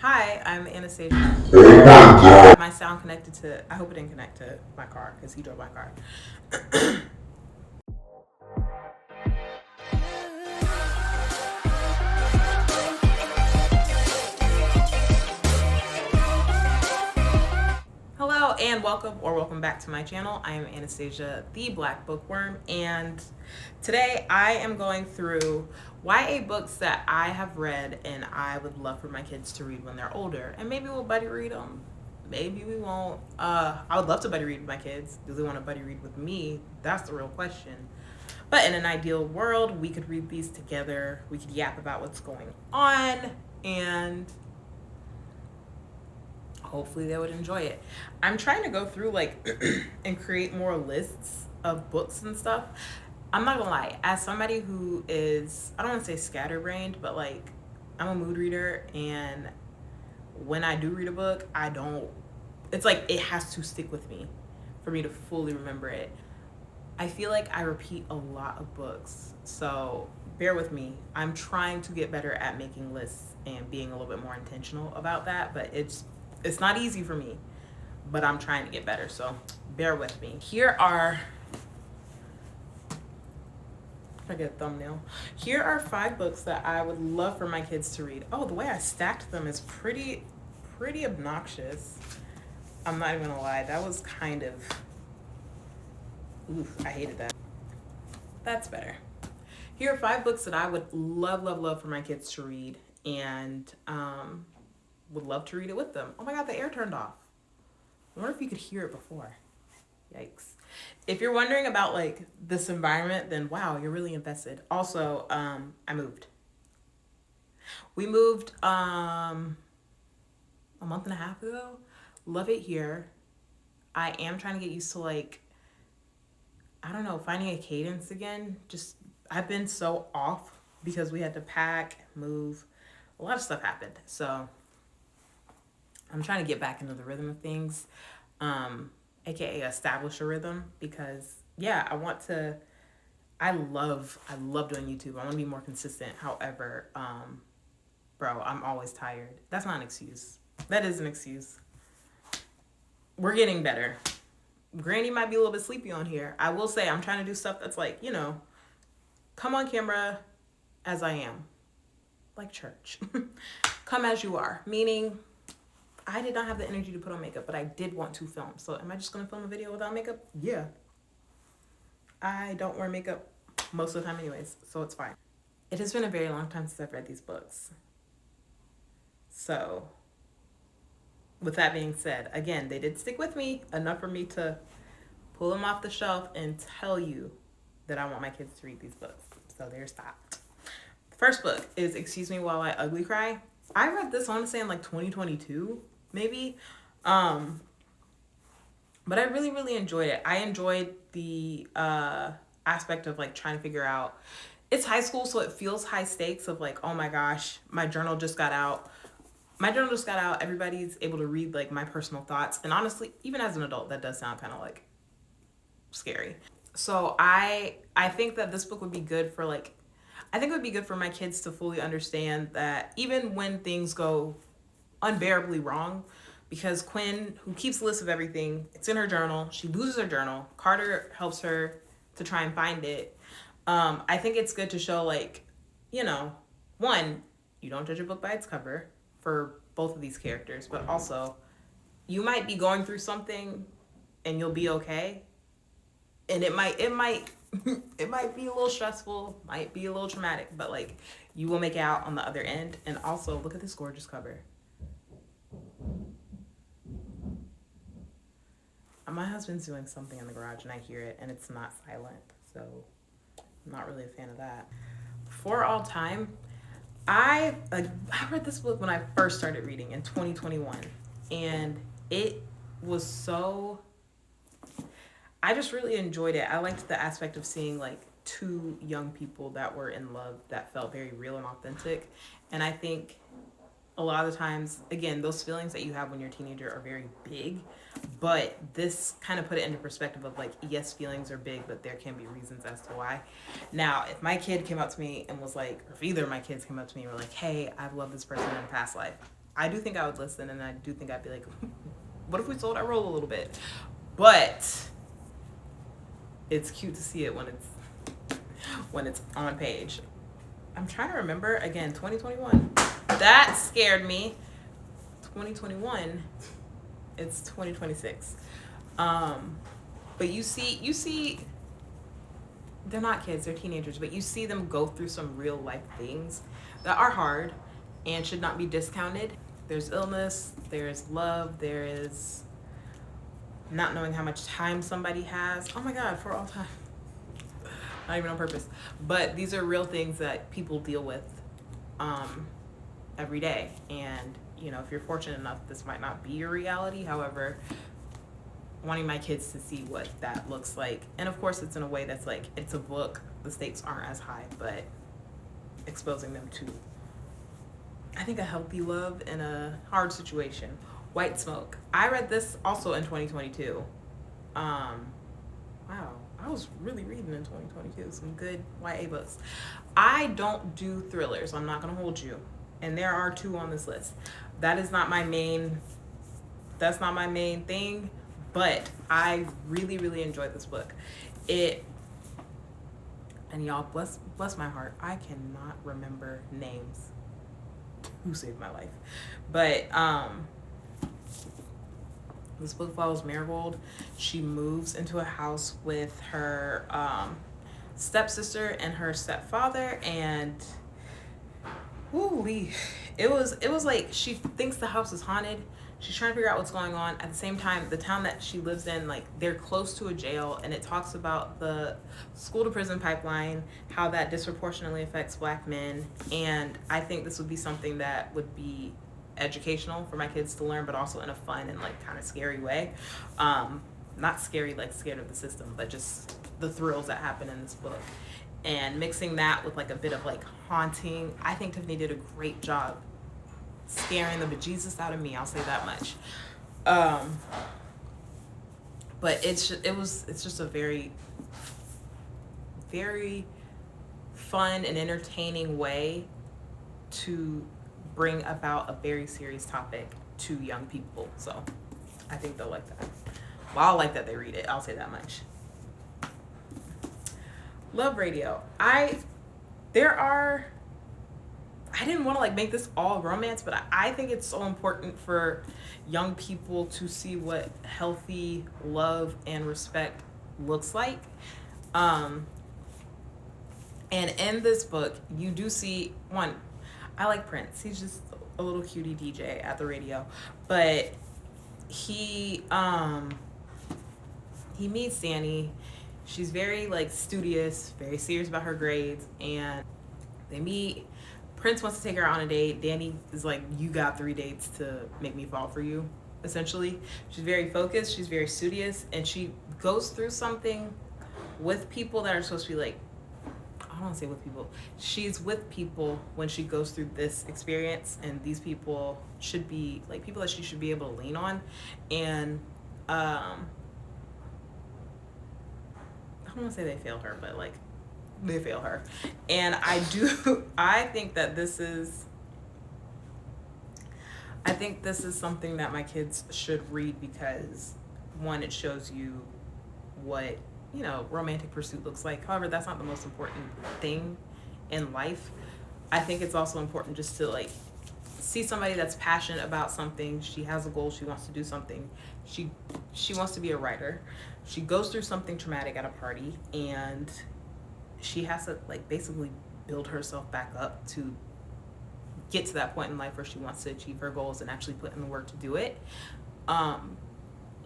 Hi, I'm Anastasia. My sound connected to, I hope it didn't connect to my car because he drove my car. Hello and welcome back to my channel. I am Anastasia, the Black Bookworm, and today I am going through YA books that I have read and I would love for my kids to read when they're older. And maybe we'll buddy read them. Maybe we won't. I would love to buddy read with my kids. Do they want to buddy read with me? That's the real question. But in an ideal world, we could read these together. We could yap about what's going on, and hopefully they would enjoy it. I'm trying to go through like and create more lists of books and stuff. I'm not gonna lie, as somebody who is, I don't want to say scatterbrained, but like I'm a mood reader, and when I do read a book, I don't, it's like it has to stick with me for me to fully remember it. I feel like I repeat a lot of books, so bear with me. I'm trying to get better at making lists and being a little bit more intentional about that, but it's not easy for me, but I'm trying to get better, so bear with me. Here are, I get a thumbnail. Here are 5 books that I would love for my kids to read. Oh, the way I stacked them is pretty obnoxious. I'm not even gonna lie, that was kind of, oof, I hated that. That's better. Here are 5 books that I would love for my kids to read, and would love to read it with them. Oh my God, the air turned off. I wonder if you could hear it before. Yikes. If you're wondering about like this environment, then wow, you're really invested. Also, I moved. We moved a month and a half ago. Love it here. I am trying to get used to like, I don't know, finding a cadence again. Just, I've been so off because we had to pack, move. A lot of stuff happened. So I'm trying to get back into the rhythm of things, aka establish a rhythm, because yeah, I love doing YouTube. I want to be more consistent. However, bro, I'm always tired. That's not an excuse. That is an excuse. We're getting better. Granny might be a little bit sleepy on here. I will say I'm trying to do stuff that's like, you know, come on camera as I am. Like church. Come as you are. Meaning, I did not have the energy to put on makeup, but I did want to film. So am I just going to film a video without makeup? Yeah. I don't wear makeup most of the time anyways, so it's fine. It has been a very long time since I've read these books. So with that being said, again, they did stick with me enough for me to pull them off the shelf and tell you that I want my kids to read these books. So there's that. The first book is Excuse Me While I Ugly Cry. I read this, I want to say in like 2022, maybe. But I really enjoyed it. I enjoyed the aspect of like trying to figure out, it's high school, so it feels high stakes of like, oh my gosh, my journal just got out. Everybody's able to read like my personal thoughts. And honestly, even as an adult, that does sound kind of like scary. So I think that this book would be good for like, I think it would be good for my kids to fully understand that even when things go unbearably wrong, because Quinn, who keeps a list of everything, it's in her journal, she loses her journal, Carter helps her to try and find it. I think it's good to show like, you know, one, you don't judge a book by its cover for both of these characters, but also you might be going through something and you'll be okay. And it might it might be a little stressful, might be a little traumatic, but like you will make it out on the other end. And also look at this gorgeous cover. My husband's doing something in the garage and I hear it and it's not silent, so I'm not really a fan of that. For all time, I read this book when I first started reading in 2021, and it was so, I just really enjoyed it. I liked the aspect of seeing like 2 young people that were in love that felt very real and authentic. And I think a lot of the times, again, those feelings that you have when you're a teenager are very big, but this kind of put it into perspective of like, yes, feelings are big, but there can be reasons as to why. Now, if my kid came up to me and was like, or if either of my kids came up to me and were like, hey, I've loved this person in a past life, I do think I would listen, and I do think I'd be like, what if we sold our role a little bit? But it's cute to see it when it's on page. I'm trying to remember again. 2021. That scared me. 2021. It's 2026. But you see, they're not kids, they're teenagers, but you see them go through some real life things that are hard and should not be discounted. There's illness, there's love, there is not knowing how much time somebody has. Oh my God, for all time. Not even on purpose. But these are real things that people deal with every day. And, you know, if you're fortunate enough, this might not be your reality. However, wanting my kids to see what that looks like. And of course, it's in a way that's like, it's a book. The stakes aren't as high, but exposing them to, I think, a healthy love in a hard situation. White Smoke. I read this also in 2022. Wow, I was really reading in 2022. Some good YA books. I don't do thrillers. I'm not gonna hold you. And there are 2 on this list. That's not my main thing. But I really, really enjoyed this book. And y'all, bless my heart, I cannot remember names. Who saved my life? But this book follows Marigold. She moves into a house with her stepsister and her stepfather, and woo-wee, it was like she thinks the house is haunted. She's trying to figure out what's going on. At the same time, the town that she lives in, like, they're close to a jail, and it talks about the school to prison pipeline, how that disproportionately affects Black men. And I think this would be something that would be educational for my kids to learn, but also in a fun and like kind of scary way. Not scary like scared of the system, but just the thrills that happen in this book. And mixing that with like a bit of like haunting. I think Tiffany did a great job scaring the bejesus out of me, I'll say that much. But it's just a very, very fun and entertaining way to bring about a very serious topic to young people. So I think they'll like that. Well, I'll like that they read it, I'll say that much. Love Radio. I didn't want to like make this all romance, but I think it's so important for young people to see what healthy love and respect looks like. And in this book, you do see, one, I like Prince. He's just a little cutie DJ at the radio. But he meets Danny. She's very like studious, very serious about her grades, and they meet. Prince wants to take her on a date. Danny is like, you got 3 dates to make me fall for you, essentially. She's very focused, she's very studious, and she goes through something with people that are supposed to be like, I don't want to say with people. She's with people when she goes through this experience, and these people should be like people that she should be able to lean on. And I don't want to say they fail her, but like they fail her. And I think this is something that my kids should read, because one, it shows you what, you know, romantic pursuit looks like. However, that's not the most important thing in life. I think it's also important just to like see somebody that's passionate about something. She has a goal, she wants to do something. She wants to be a writer. She goes through something traumatic at a party, and she has to like basically build herself back up to get to that point in life where she wants to achieve her goals and actually put in the work to do it.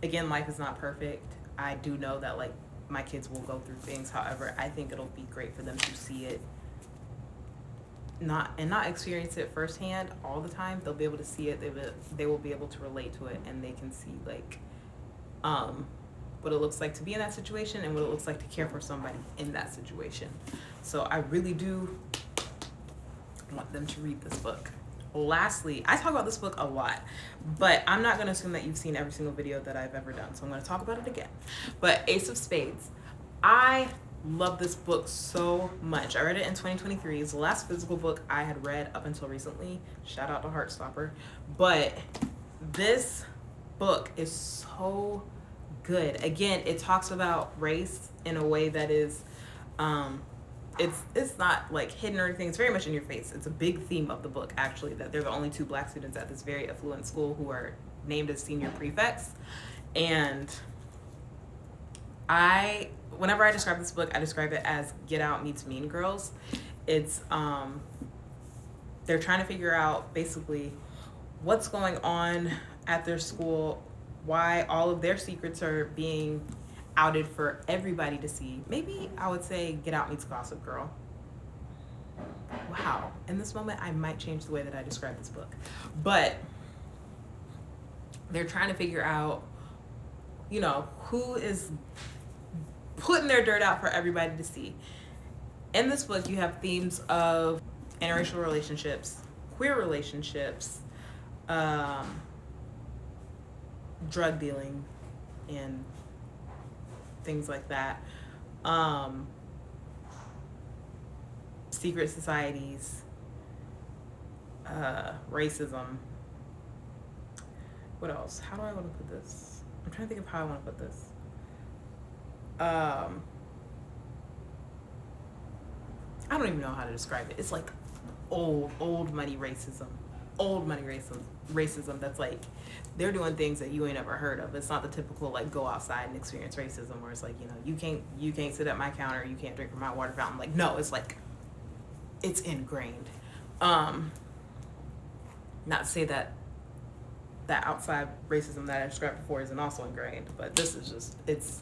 Again, life is not perfect. I do know that like my kids will go through things. However, I think it'll be great for them to see it, not experience it firsthand all the time. They'll be able to see it. They will be able to relate to it, and they can see like what it looks like to be in that situation and what it looks like to care for somebody in that situation. So I really do want them to read this book. Lastly, I talk about this book a lot, but I'm not going to assume that you've seen every single video that I've ever done, so I'm going to talk about it again. But Ace of Spades. I Love this book so much. I read it in 2023. It's the last physical book I had read up until recently. Shout out to Heartstopper. But this book is so good. Again, it talks about race in a way that is it's not like hidden or anything. It's very much in your face. It's a big theme of the book, actually, that they're the only 2 Black students at this very affluent school who are named as senior prefects. And whenever I describe this book, I describe it as Get Out meets Mean Girls. It's they're trying to figure out basically what's going on at their school, why all of their secrets are being outed for everybody to see. Maybe I would say Get Out meets Gossip Girl. Wow. In this moment, I might change the way that I describe this book. But they're trying to figure out, you know, who is putting their dirt out for everybody to see. In this book, you have themes of interracial relationships, queer relationships, drug dealing, and things like that. Secret societies, racism. What else? How do I want to put this? I'm trying to think of how I want to put this. I don't even know how to describe it. It's like old money racism. Old money racism that's like they're doing things that you ain't ever heard of. It's not the typical like go outside and experience racism where it's like, you know, you can't sit at my counter, you can't drink from my water fountain. Like, no, it's like it's ingrained. Not to say that outside racism that I described before isn't also ingrained, but this is just, it's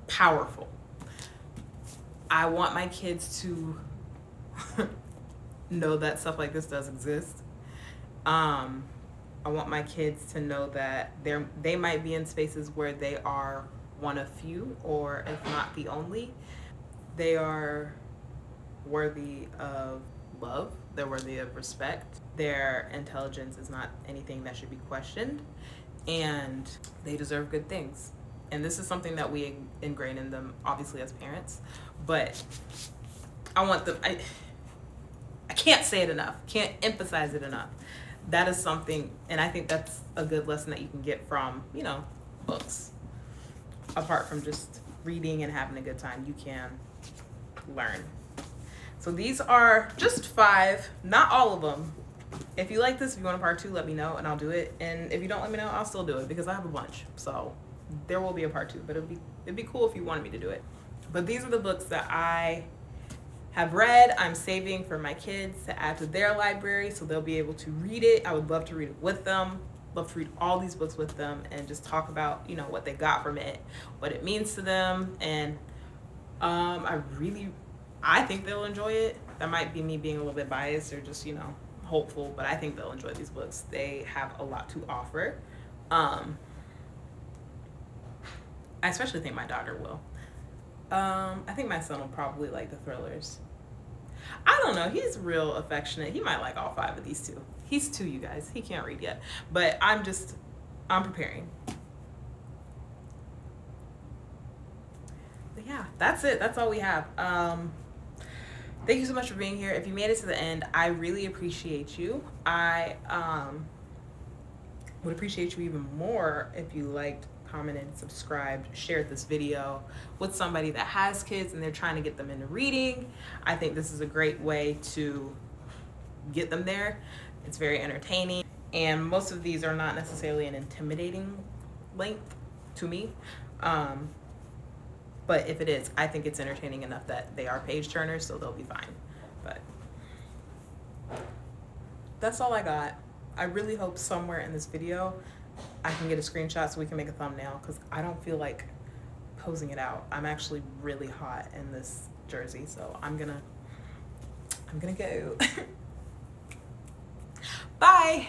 powerful. I want my kids to know that stuff like this does exist. I want my kids to know that they might be in spaces where they are one of few, or if not the only. They are worthy of love. They're worthy of respect. Their intelligence is not anything that should be questioned, and they deserve good things. And this is something that we ingrain in them, obviously, as parents. But I want them, I can't say it enough, can't emphasize it enough. That is something, and I think that's a good lesson that you can get from, you know, books. Apart from just reading and having a good time, you can learn. So these are just 5, not all of them. If you like this, if you want a part 2, let me know and I'll do it. And if you don't let me know, I'll still do it because I have a bunch. So there will be a part 2, but it'd be cool if you wanted me to do it. But these are the books that I have read. I'm saving for my kids to add to their library so they'll be able to read it. I would love to read it with them. Love to read all these books with them and just talk about, you know, what they got from it, what it means to them. And I think they'll enjoy it. That might be me being a little bit biased or just, you know, hopeful, but I think they'll enjoy these books. They have a lot to offer. I especially think my daughter will. I think my son will probably like the thrillers. I don't know. He's real affectionate. He might like all 5 of these too. He's 2, you guys. He can't read yet. But I'm preparing. But yeah, that's it. That's all we have. Thank you so much for being here. If you made it to the end, I really appreciate you. I would appreciate you even more if you liked, commented, subscribed, shared this video with somebody that has kids and they're trying to get them into reading. I think this is a great way to get them there. It's very entertaining, and most of these are not necessarily an intimidating length to me. But if it is, I think it's entertaining enough that they are page turners, so they'll be fine. But that's all I got. I really hope somewhere in this video I can get a screenshot so we can make a thumbnail, because I don't feel like posing it out. I'm actually really hot in this jersey, so I'm gonna go. Bye.